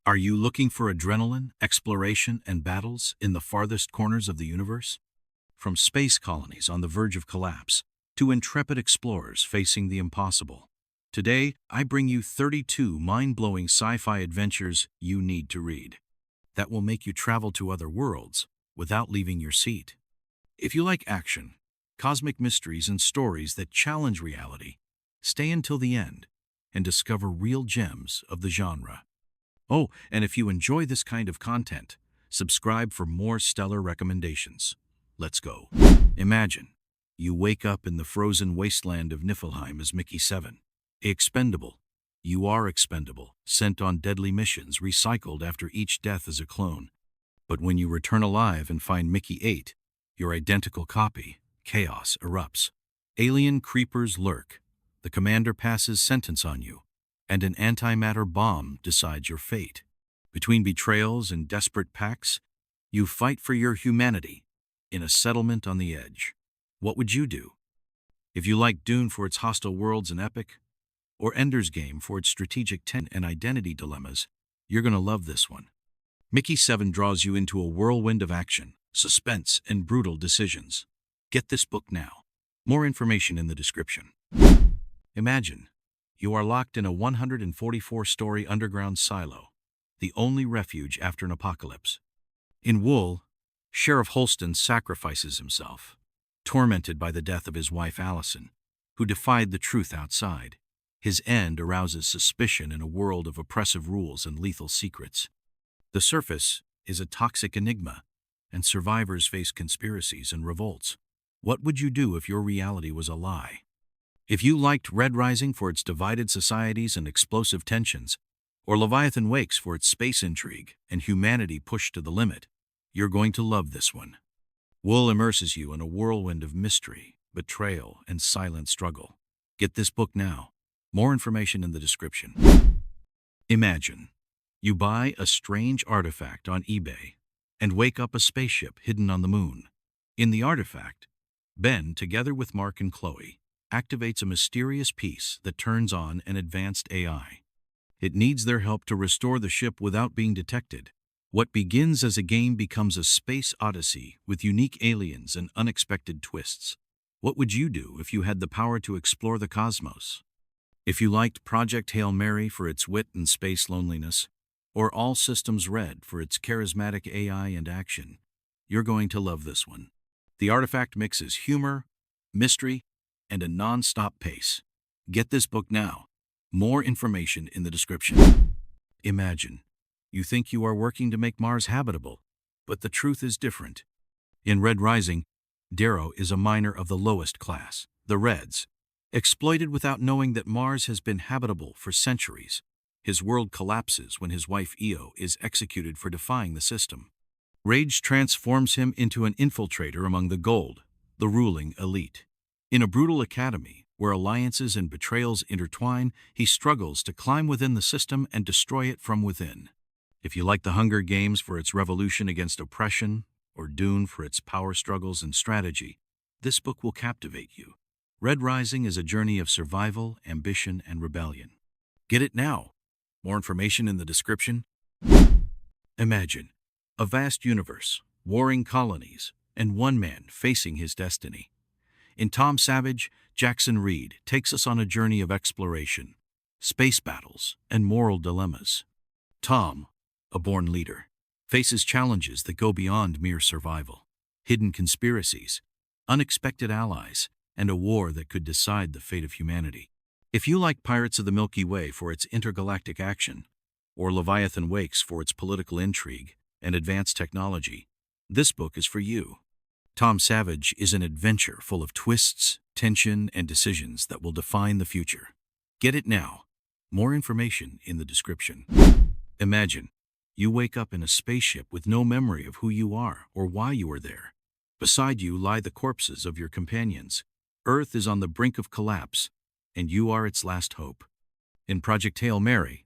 Are you looking for adrenaline, exploration, and battles in the farthest corners of the universe? From space colonies on the verge of collapse to intrepid explorers facing the impossible. Today, I bring you 32 mind-blowing sci-fi adventures you need to read that will make you travel to other worlds without leaving your seat. If you like action, cosmic mysteries, and stories that challenge reality, stay until the end and discover real gems of the genre. Oh, and if you enjoy this kind of content, subscribe for more stellar recommendations. Let's go. Imagine you wake up in the frozen wasteland of Niflheim as Mickey 7. Expendable. You are expendable, sent on deadly missions, recycled after each death as a clone. But when you return alive and find Mickey 8, your identical copy, chaos erupts. Alien creepers lurk. The commander passes sentence on you, and an antimatter bomb decides your fate. Between betrayals and desperate pacts, you fight for your humanity in a settlement on the edge. What would you do? If you like Dune for its hostile worlds and epic, or Ender's Game for its strategic and identity dilemmas, you're going to love this one. Mickey 7 draws you into a whirlwind of action, suspense, and brutal decisions. Get this book now. More information in the description. Imagine you are locked in a 144-story underground silo, the only refuge after an apocalypse. In Wahl, Sheriff Holston sacrifices himself, tormented by the death of his wife Allison, who defied the truth outside. His end arouses suspicion in a world of oppressive rules and lethal secrets. The surface is a toxic enigma, and survivors face conspiracies and revolts. What would you do if your reality was a lie? If you liked Red Rising for its divided societies and explosive tensions, or Leviathan Wakes for its space intrigue and humanity pushed to the limit, you're going to love this one. Wahl immerses you in a whirlwind of mystery, betrayal, and silent struggle. Get this book now. More information in the description. Imagine you buy a strange artifact on eBay and wake up a spaceship hidden on the moon. In the artifact, Ben, together with Mark and Chloe, activates a mysterious piece that turns on an advanced AI. It needs their help to restore the ship without being detected. What begins as a game becomes a space odyssey with unique aliens and unexpected twists. What would you do if you had the power to explore the cosmos? If you liked Project Hail Mary for its wit and space loneliness, or All Systems Red for its charismatic AI and action, you're going to love this one. The artifact mixes humor, mystery, and a non-stop pace. Get this book now. More information in the description. Imagine you think you are working to make Mars habitable, but the truth is different. In Red Rising, Darrow is a miner of the lowest class, the Reds, exploited without knowing that Mars has been habitable for centuries. His world collapses when his wife Io is executed for defying the system. Rage transforms him into an infiltrator among the Gold, the ruling elite. In a brutal academy, where alliances and betrayals intertwine, he struggles to climb within the system and destroy it from within. If you like the Hunger Games for its revolution against oppression, or Dune for its power struggles and strategy, this book will captivate you. Red Rising is a journey of survival, ambition, and rebellion. Get it now. More information in the description. Imagine a vast universe, warring colonies, and one man facing his destiny. In Tom Savage, Jaxon Reed takes us on a journey of exploration, space battles, and moral dilemmas. Tom, a born leader, faces challenges that go beyond mere survival. Hidden conspiracies, unexpected allies, and a war that could decide the fate of humanity. If you like Pirates of the Milky Way for its intergalactic action, or Leviathan Wakes for its political intrigue and advanced technology, this book is for you. Tom Savage is an adventure full of twists, tension, and decisions that will define the future. Get it now. More information in the description. Imagine you wake up in a spaceship with no memory of who you are or why you are there. Beside you lie the corpses of your companions. Earth is on the brink of collapse, and you are its last hope. In Project Hail Mary,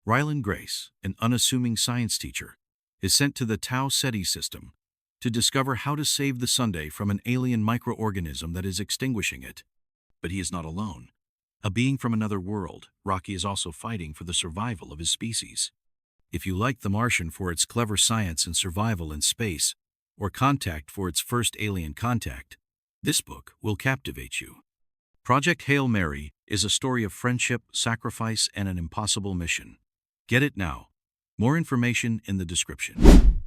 Rylan Grace, an unassuming science teacher, is sent to the Tau Ceti system to discover how to save the Sunday from an alien microorganism that is extinguishing it. But he is not alone. A being from another world, Rocky is also fighting for the survival of his species. If you like The Martian for its clever science and survival in space, or Contact for its first alien contact, this book will captivate you. Project Hail Mary is a story of friendship, sacrifice, and an impossible mission. Get it now. More information in the description.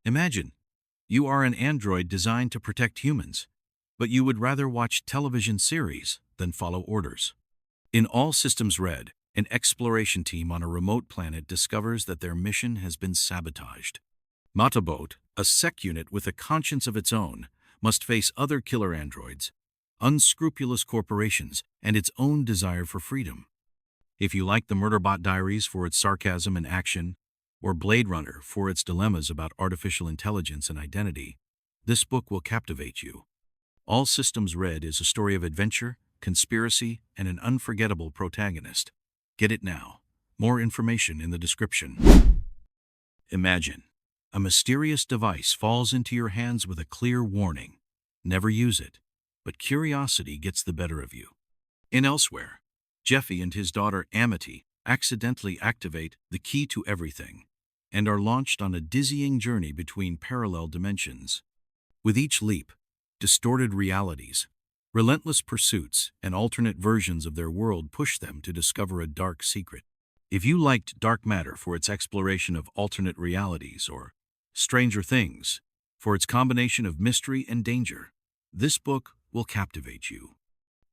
Imagine you are an android designed to protect humans, but you would rather watch television series than follow orders. In All Systems Red, an exploration team on a remote planet discovers that their mission has been sabotaged. Motobot, a sec unit with a conscience of its own, must face other killer androids, unscrupulous corporations, and its own desire for freedom. If you like the Murderbot Diaries for its sarcasm and action, or Blade Runner for its dilemmas about artificial intelligence and identity, this book will captivate you. All Systems Red is a story of adventure, conspiracy, and an unforgettable protagonist. Get it now. More information in the description. Imagine a mysterious device falls into your hands with a clear warning. Never use it, but curiosity gets the better of you. In Elsewhere, Jeffy and his daughter Amity accidentally activate the key to everything and are launched on a dizzying journey between parallel dimensions. With each leap, distorted realities, relentless pursuits, and alternate versions of their world push them to discover a dark secret. If you liked Dark Matter for its exploration of alternate realities, or Stranger Things for its combination of mystery and danger, this book will captivate you.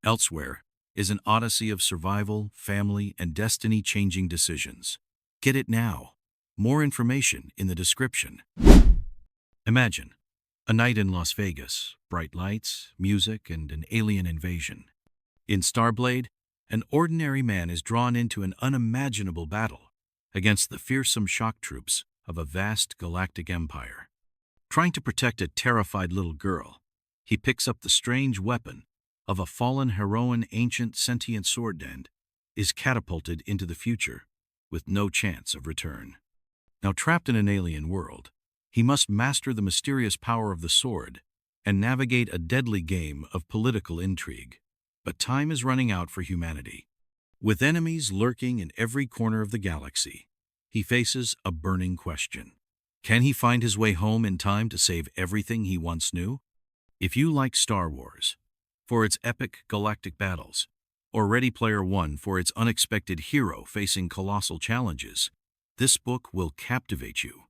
Elsewhere is an odyssey of survival, family, and destiny-changing decisions. Get it now. More information in the description. Imagine a night in Las Vegas, bright lights, music, and an alien invasion. In Starblade, an ordinary man is drawn into an unimaginable battle against the fearsome shock troops of a vast galactic empire. Trying to protect a terrified little girl, he picks up the strange weapon of a fallen heroine, ancient sentient sword, and is catapulted into the future with no chance of return. Now trapped in an alien world, he must master the mysterious power of the sword and navigate a deadly game of political intrigue. But time is running out for humanity. With enemies lurking in every corner of the galaxy, he faces a burning question. Can he find his way home in time to save everything he once knew? If you like Star Wars for its epic galactic battles, or Ready Player One for its unexpected hero facing colossal challenges, this book will captivate you.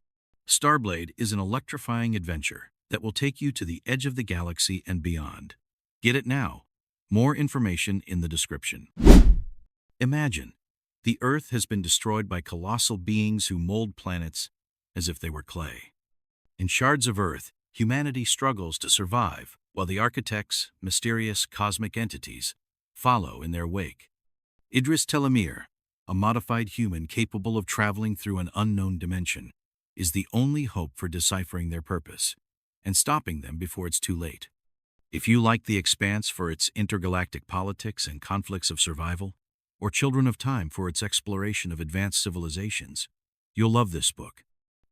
Starblade is an electrifying adventure that will take you to the edge of the galaxy and beyond. Get it now. More information in the description. Imagine the Earth has been destroyed by colossal beings who mold planets as if they were clay. In Shards of Earth, humanity struggles to survive, while the architects, mysterious cosmic entities, follow in their wake. Idris Telemir, a modified human capable of traveling through an unknown dimension, is the only hope for deciphering their purpose and stopping them before it's too late. If you like The Expanse for its intergalactic politics and conflicts of survival, or Children of Time for its exploration of advanced civilizations, you'll love this book.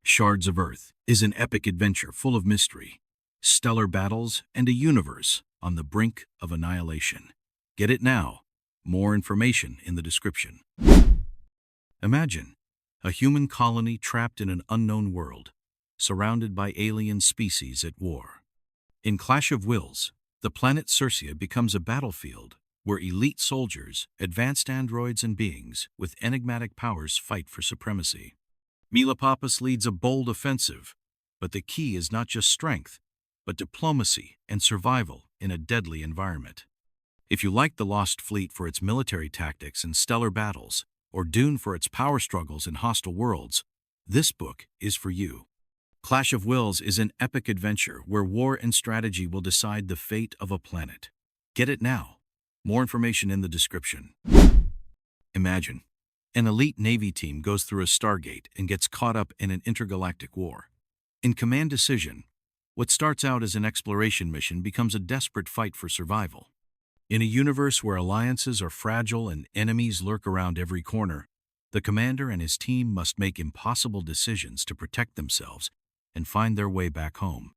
Shards of Earth is an epic adventure full of mystery, stellar battles, and a universe on the brink of annihilation. Get it now. More information in the description. Imagine a human colony trapped in an unknown world, surrounded by alien species at war. In Clash of Wills, the planet Circia becomes a battlefield where elite soldiers, advanced androids, and beings with enigmatic powers fight for supremacy. Milapapus leads a bold offensive, but the key is not just strength, but diplomacy and survival in a deadly environment. If you like The Lost Fleet for its military tactics and stellar battles, or Dune for its power struggles in hostile worlds, this book is for you. Clash of Wills is an epic adventure where war and strategy will decide the fate of a planet. Get it now. More information in the description. Imagine an elite Navy team goes through a Stargate and gets caught up in an intergalactic war. In Command Decision, what starts out as an exploration mission becomes a desperate fight for survival. In a universe where alliances are fragile and enemies lurk around every corner, the commander and his team must make impossible decisions to protect themselves and find their way back home.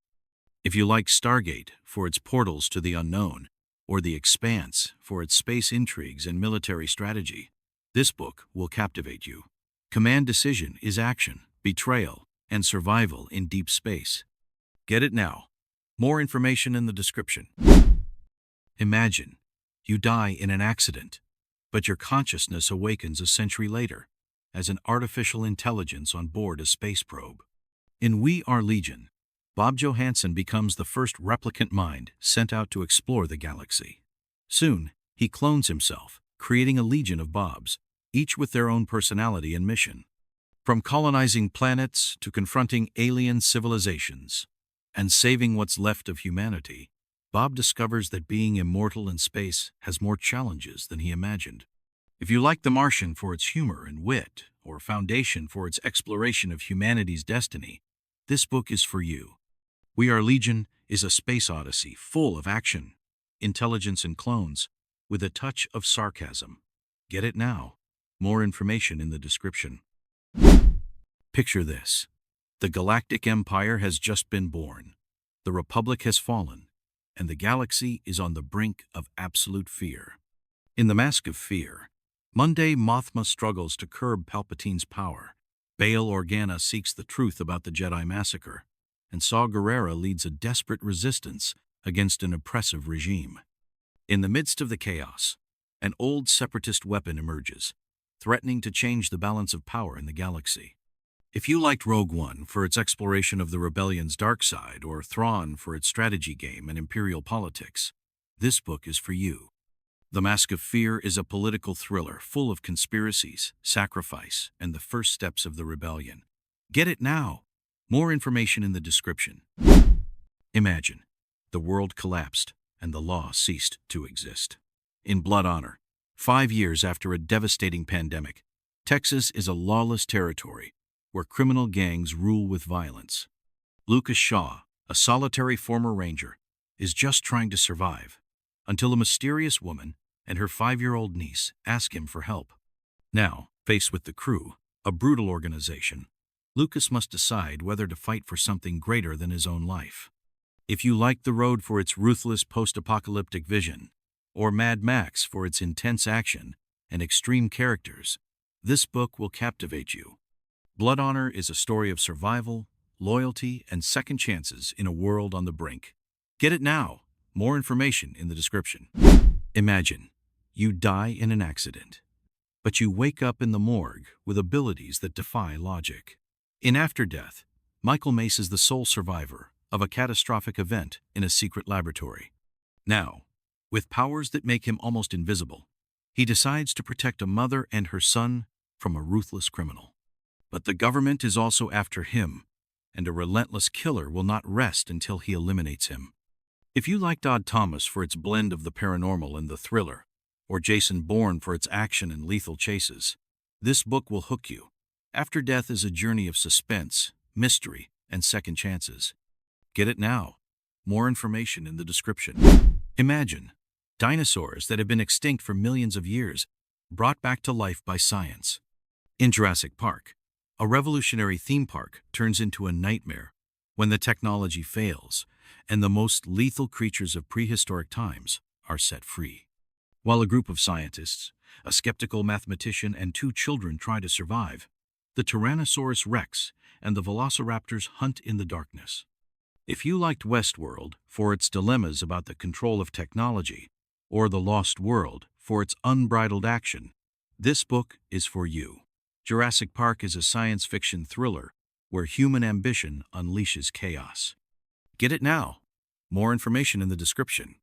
If you like Stargate for its portals to the unknown, or The Expanse for its space intrigues and military strategy, this book will captivate you. Command decision is action, betrayal, and survival in deep space. Get it now. More information in the description. Imagine you die in an accident, but your consciousness awakens a century later as an artificial intelligence on board a space probe. In We Are Legion, Bob Johansson becomes the first replicant mind sent out to explore the galaxy. Soon, he clones himself, creating a legion of Bobs, each with their own personality and mission. From colonizing planets to confronting alien civilizations and saving what's left of humanity, Bob discovers that being immortal in space has more challenges than he imagined. If you like The Martian for its humor and wit, or Foundation for its exploration of humanity's destiny, this book is for you. We Are Legion is a space odyssey full of action, intelligence, and clones, with a touch of sarcasm. Get it now. More information in the description. Picture this. The Galactic Empire has just been born. The Republic has fallen, and the galaxy is on the brink of absolute fear. In the Mask of Fear, Monday Mothma struggles to curb Palpatine's power. Bail Organa seeks the truth about the Jedi massacre, and Saw Gerrera leads a desperate resistance against an oppressive regime. In the midst of the chaos, an old separatist weapon emerges, threatening to change the balance of power in the galaxy. If you liked Rogue One for its exploration of the rebellion's dark side, or Thrawn for its strategy game and imperial politics, this book is for you. The Mask of Fear is a political thriller full of conspiracies, sacrifice, and the first steps of the rebellion. Get it now. More information in the description. Imagine the world collapsed and the law ceased to exist. In Blood Honor, 5 years after a devastating pandemic, Texas is a lawless territory where criminal gangs rule with violence. Lucas Shaw, a solitary former ranger, is just trying to survive until a mysterious woman and her 5-year-old niece ask him for help. Now, faced with the crew, a brutal organization, Lucas must decide whether to fight for something greater than his own life. If you like The Road for its ruthless post-apocalyptic vision, or Mad Max for its intense action and extreme characters, this book will captivate you. Blood Honor is a story of survival, loyalty, and second chances in a world on the brink. Get it now. More information in the description. Imagine you die in an accident, but you wake up in the morgue with abilities that defy logic. In After Death, Michael Mace is the sole survivor of a catastrophic event in a secret laboratory. Now, with powers that make him almost invisible, he decides to protect a mother and her son from a ruthless criminal. But the government is also after him, and a relentless killer will not rest until he eliminates him. If you liked Odd Thomas for its blend of the paranormal and the thriller, or Jason Bourne for its action and lethal chases, this book will hook you. After Death is a journey of suspense, mystery, and second chances. Get it now. More information in the description. Imagine dinosaurs that have been extinct for millions of years, brought back to life by science. In Jurassic Park, a revolutionary theme park turns into a nightmare when the technology fails and the most lethal creatures of prehistoric times are set free. While a group of scientists, a skeptical mathematician, and 2 children try to survive, the Tyrannosaurus Rex and the Velociraptors hunt in the darkness. If you liked Westworld for its dilemmas about the control of technology, or The Lost World for its unbridled action, this book is for you. Jurassic Park is a science fiction thriller where human ambition unleashes chaos. Get it now. More information in the description.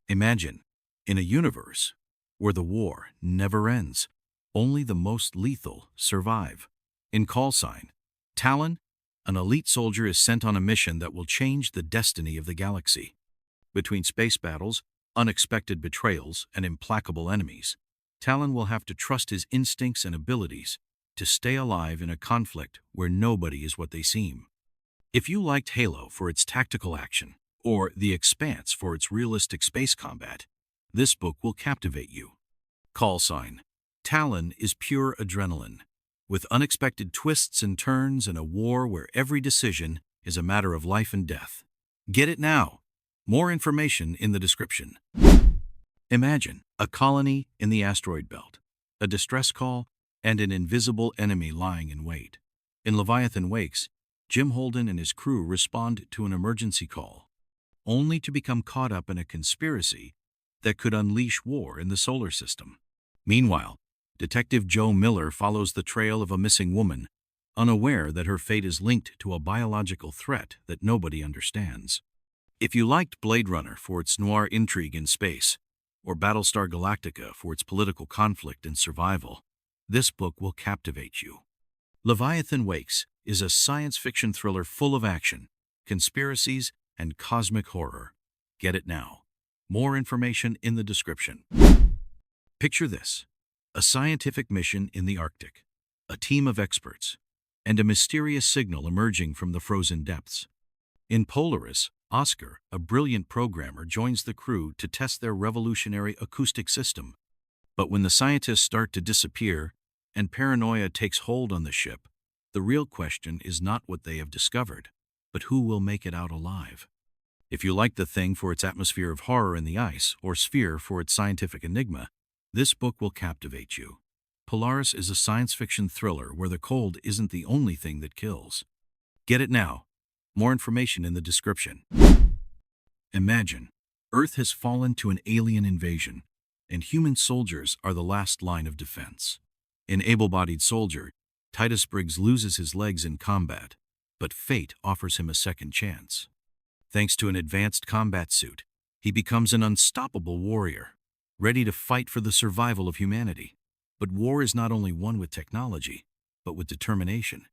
Imagine in a universe where the war never ends, only the most lethal survive. In Callsign, Talon, an elite soldier, is sent on a mission that will change the destiny of the galaxy. Between space battles, unexpected betrayals, and implacable enemies, Talon will have to trust his instincts and abilities to stay alive in a conflict where nobody is what they seem. If you liked Halo for its tactical action, or The Expanse for its realistic space combat, this book will captivate you. Callsign. Talon is pure adrenaline, with unexpected twists and turns in a war where every decision is a matter of life and death. Get it now. More information in the description. Imagine a colony in the asteroid belt, a distress call, and an invisible enemy lying in wait. In Leviathan Wakes, Jim Holden and his crew respond to an emergency call, only to become caught up in a conspiracy that could unleash war in the solar system. Meanwhile, Detective Joe Miller follows the trail of a missing woman, unaware that her fate is linked to a biological threat that nobody understands. If you liked Blade Runner for its noir intrigue in space, or Battlestar Galactica for its political conflict and survival, this book will captivate you. Leviathan Wakes is a science fiction thriller full of action, conspiracies, and cosmic horror. Get it now. More information in the description. Picture this: a scientific mission in the Arctic, a team of experts, and a mysterious signal emerging from the frozen depths. In Polaris, Oscar, a brilliant programmer, joins the crew to test their revolutionary acoustic system. But when the scientists start to disappear and paranoia takes hold on the ship, the real question is not what they have discovered, but who will make it out alive. If you like The Thing for its atmosphere of horror in the ice, or Sphere for its scientific enigma, this book will captivate you. Polaris is a science fiction thriller where the cold isn't the only thing that kills. Get it now. More information in the description. Imagine, Earth has fallen to an alien invasion, and human soldiers are the last line of defense. In Able-Bodied Soldier, Titus Briggs loses his legs in combat, but fate offers him a second chance. Thanks to an advanced combat suit, he becomes an unstoppable warrior, ready to fight for the survival of humanity. But war is not only won with technology, but with determination.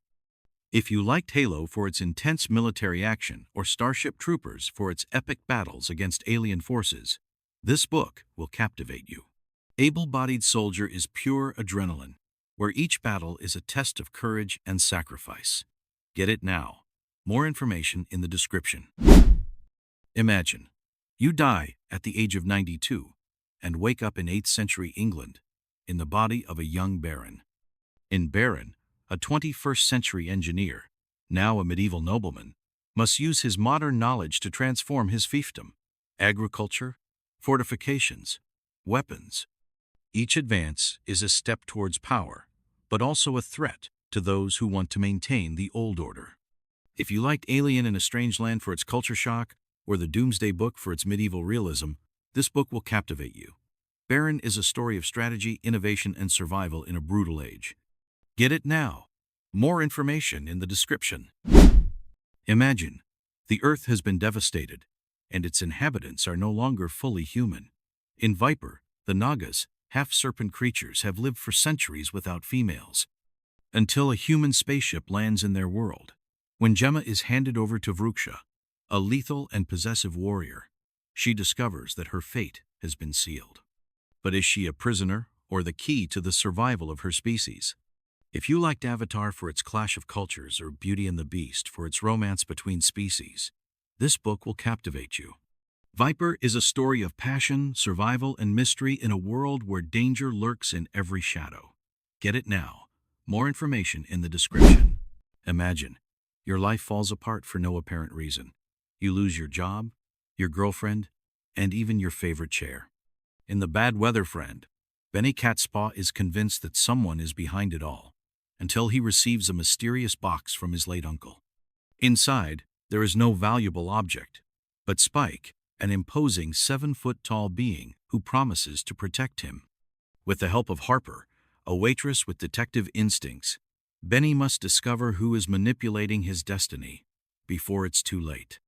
If you liked Halo for its intense military action, or Starship Troopers for its epic battles against alien forces, this book will captivate you. Able-Bodied Soldier is pure adrenaline, where each battle is a test of courage and sacrifice. Get it now. More information in the description. Imagine, you die at the age of 92 and wake up in 8th century England in the body of a young baron. In Baron, a 21st century engineer, now a medieval nobleman, must use his modern knowledge to transform his fiefdom. Agriculture, fortifications, weapons. Each advance is a step towards power, but also a threat to those who want to maintain the old order. If you liked Alien in a Strange Land for its culture shock, or The Doomsday Book for its medieval realism, this book will captivate you. Baron is a story of strategy, innovation, and survival in a brutal age. Get it now. More information in the description. Imagine, the Earth has been devastated, and its inhabitants are no longer fully human. In Viper, the Nagas, half-serpent creatures, have lived for centuries without females, until a human spaceship lands in their world. When Gemma is handed over to Jucha, a lethal and possessive warrior, she discovers that her fate has been sealed. But is she a prisoner, or the key to the survival of her species? If you liked Avatar for its clash of cultures, or Beauty and the Beast for its romance between species, this book will captivate you. Viper is a story of passion, survival, and mystery in a world where danger lurks in every shadow. Get it now. More information in the description. Imagine, your life falls apart for no apparent reason. You lose your job, your girlfriend, and even your favorite chair. In The Bad Weather Friend, Benny Catspaw is convinced that someone is behind it all, until he receives a mysterious box from his late uncle. Inside, there is no valuable object, but Spike, an imposing 7-foot-tall being who promises to protect him. With the help of Harper, a waitress with detective instincts, Benny must discover who is manipulating his destiny before it's too late.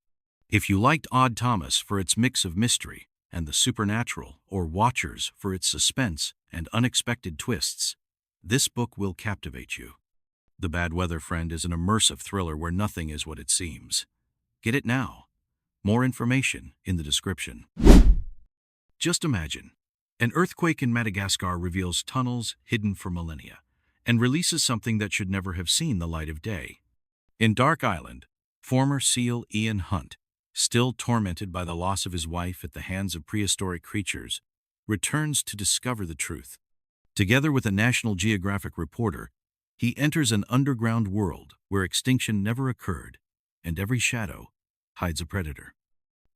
If you liked Odd Thomas for its mix of mystery and the supernatural, or Watchers for its suspense and unexpected twists, this book will captivate you. The Bad Weather Friend is an immersive thriller where nothing is what it seems. Get it now. More information in the description. Just imagine, an earthquake in Madagascar reveals tunnels hidden for millennia, and releases something that should never have seen the light of day. In Dark Island, former SEAL Ian Hunt, still tormented by the loss of his wife at the hands of prehistoric creatures, returns to discover the truth. Together with a National Geographic reporter, he enters an underground world where extinction never occurred, and every shadow hides a predator.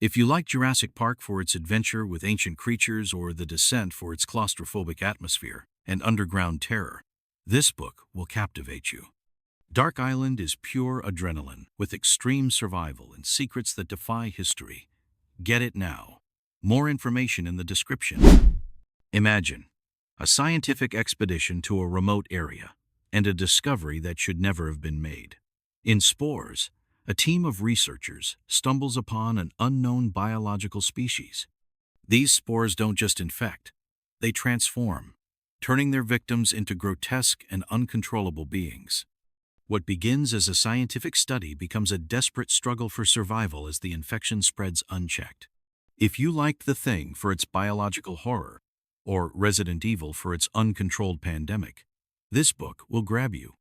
If you like Jurassic Park for its adventure with ancient creatures, or The Descent for its claustrophobic atmosphere and underground terror, This book will captivate you. Dark Island is pure adrenaline, with extreme survival and secrets that defy history. Get it now. More information in the description. Imagine a scientific expedition to a remote area and a discovery that should never have been made. In Spores, a team of researchers stumbles upon an unknown biological species. These spores don't just infect, they transform, turning their victims into grotesque and uncontrollable beings. What begins as a scientific study becomes a desperate struggle for survival as the infection spreads unchecked. If you liked The Thing for its biological horror, or Resident Evil for its uncontrolled pandemic, this book will grab you.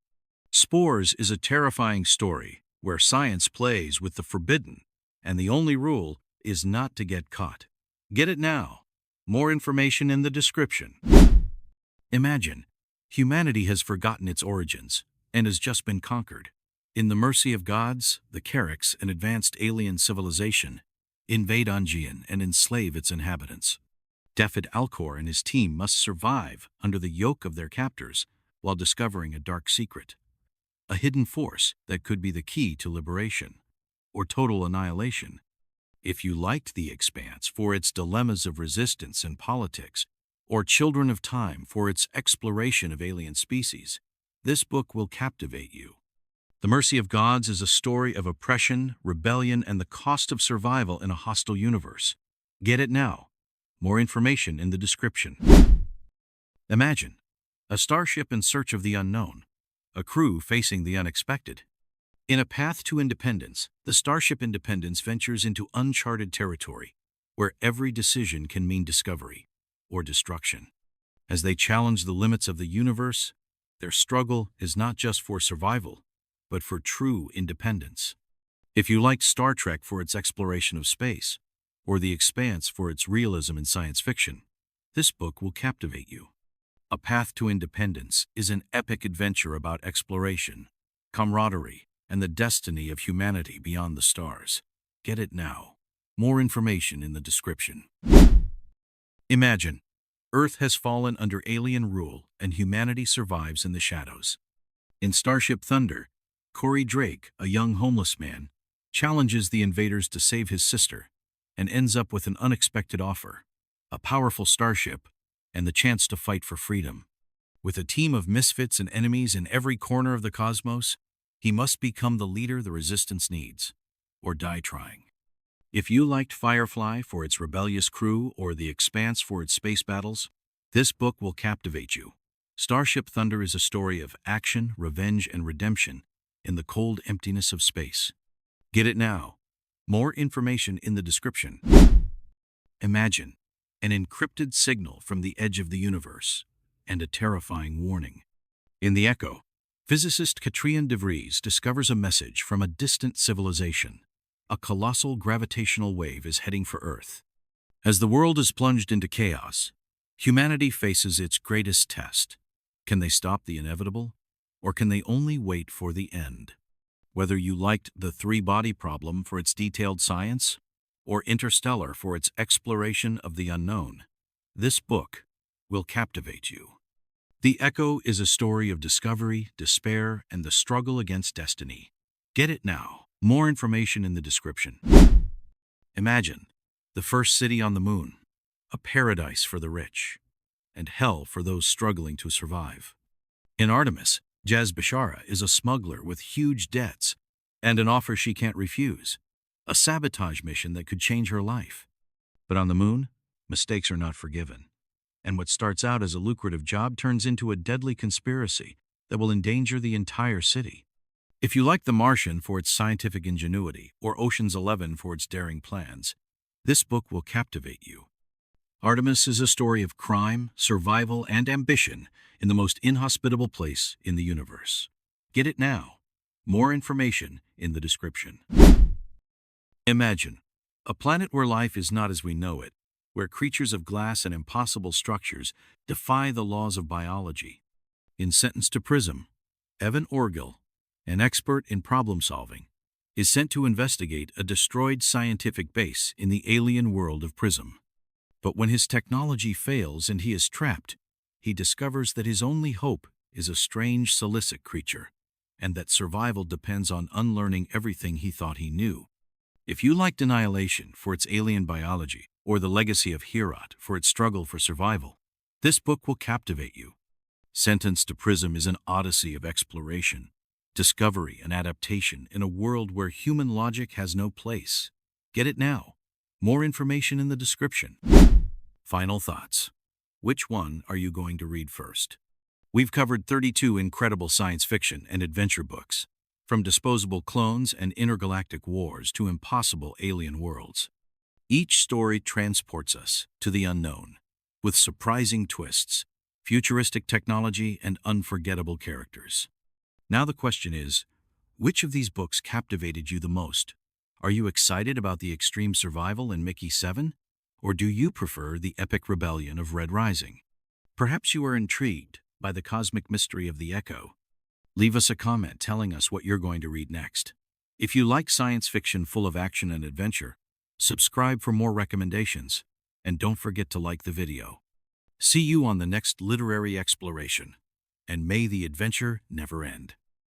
Spores is a terrifying story where science plays with the forbidden, and the only rule is not to get caught. Get it now. More information in the description. Imagine, humanity has forgotten its origins and has just been conquered. In the mercy of gods, the Carricks, an advanced alien civilization, invade Angian and enslave its inhabitants. Defid Alcor and his team must survive under the yoke of their captors while discovering a dark secret, a hidden force that could be the key to liberation or total annihilation. If you liked The Expanse for its dilemmas of resistance and politics, or Children of Time for its exploration of alien species, this book will captivate you. The Mercy of Gods is a story of oppression, rebellion, and the cost of survival in a hostile universe. Get it now. More information in the description. Imagine a starship in search of the unknown, a crew facing the unexpected. In A Path to Independence, the Starship Independence ventures into uncharted territory, where every decision can mean discovery or destruction. As they challenge the limits of the universe, their struggle is not just for survival, but for true independence. If you liked Star Trek for its exploration of space, or The Expanse for its realism in science fiction, this book will captivate you. A Path to Independence is an epic adventure about exploration, camaraderie, and the destiny of humanity beyond the stars. Get it now. More information in the description. Imagine, Earth has fallen under alien rule and humanity survives in the shadows. In Starship Thunder, Corey Drake, a young homeless man, challenges the invaders to save his sister and ends up with an unexpected offer, a powerful starship, and the chance to fight for freedom. With a team of misfits and enemies in every corner of the cosmos, he must become the leader the Resistance needs, or die trying. If you liked Firefly for its rebellious crew or The Expanse for its space battles, this book will captivate you. Starship Thunder is a story of action, revenge, and redemption in the cold emptiness of space. Get it now. More information in the description. Imagine an encrypted signal from the edge of the universe and a terrifying warning. In The Echo, physicist Katrien de Vries discovers a message from a distant civilization. A colossal gravitational wave is heading for Earth. As the world is plunged into chaos, humanity faces its greatest test. Can they stop the inevitable, or can they only wait for the end? Whether you liked The Three-Body Problem for its detailed science, or Interstellar for its exploration of the unknown, this book will captivate you. The Echo is a story of discovery, despair, and the struggle against destiny. Get it now. More information in the description. Imagine the first city on the moon, a paradise for the rich, and hell for those struggling to survive. In Artemis, Jaz Bashara is a smuggler with huge debts and an offer she can't refuse, a sabotage mission that could change her life. But on the moon, mistakes are not forgiven, and what starts out as a lucrative job turns into a deadly conspiracy that will endanger the entire city. If you like The Martian for its scientific ingenuity or Ocean's 11 for its daring plans, this book will captivate you. Artemis is a story of crime, survival, and ambition in the most inhospitable place in the universe. Get it now. More information in the description. Imagine a planet where life is not as we know it, where creatures of glass and impossible structures defy the laws of biology. In Sentenced to Prism, Evan Orgel, an expert in problem-solving, is sent to investigate a destroyed scientific base in the alien world of Prism. But when his technology fails and he is trapped, he discovers that his only hope is a strange silicic creature, and that survival depends on unlearning everything he thought he knew. If you liked Annihilation for its alien biology, or The Legacy of Heorot for its struggle for survival, this book will captivate you. Sentenced to Prism is an odyssey of exploration, discovery, and adaptation in a world where human logic has no place. Get it now. More information in the description. Final thoughts. Which one are you going to read first? We've covered 32 incredible science fiction and adventure books, from disposable clones and intergalactic wars to impossible alien worlds. Each story transports us to the unknown, with surprising twists, futuristic technology, and unforgettable characters. Now the question is, which of these books captivated you the most? Are you excited about the extreme survival in Mickey 7? Or do you prefer the epic rebellion of Red Rising? Perhaps you are intrigued by the cosmic mystery of the Echo. Leave us a comment telling us what you're going to read next. If you like science fiction full of action and adventure, subscribe for more recommendations, and don't forget to like the video. See you on the next literary exploration, and may the adventure never end.